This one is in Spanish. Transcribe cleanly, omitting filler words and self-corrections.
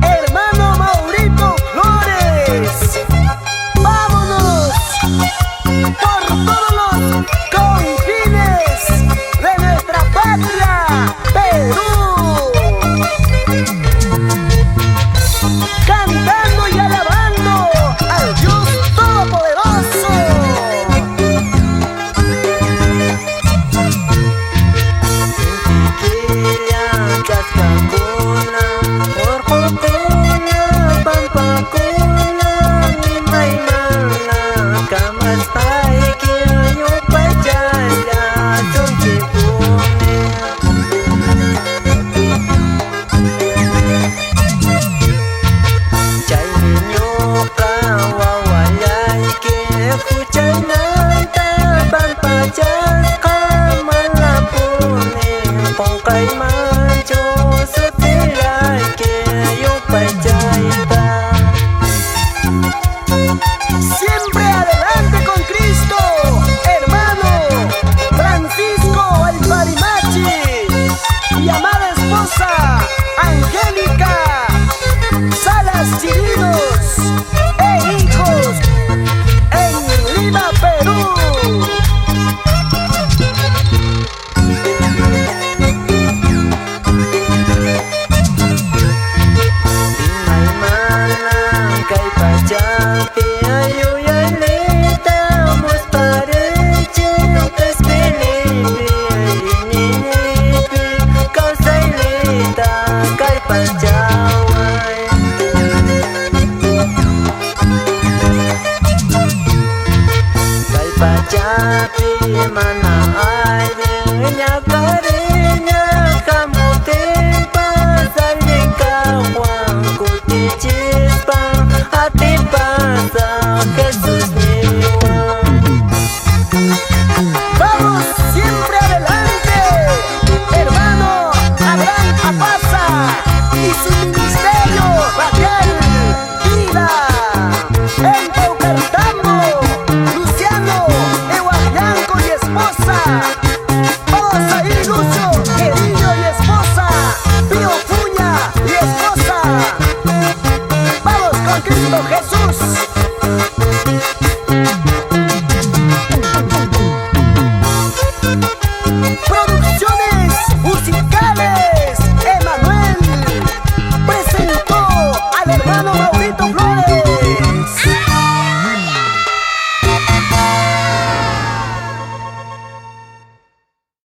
Hermano Maurito Flores, vámonos por todos los confines de nuestra patria, Perú, cantando y alabando al Dios Todopoderoso. Siempre adelante con Cristo, hermano Francisco el Parimachi y amada esposa Angélica Salas Chirinos.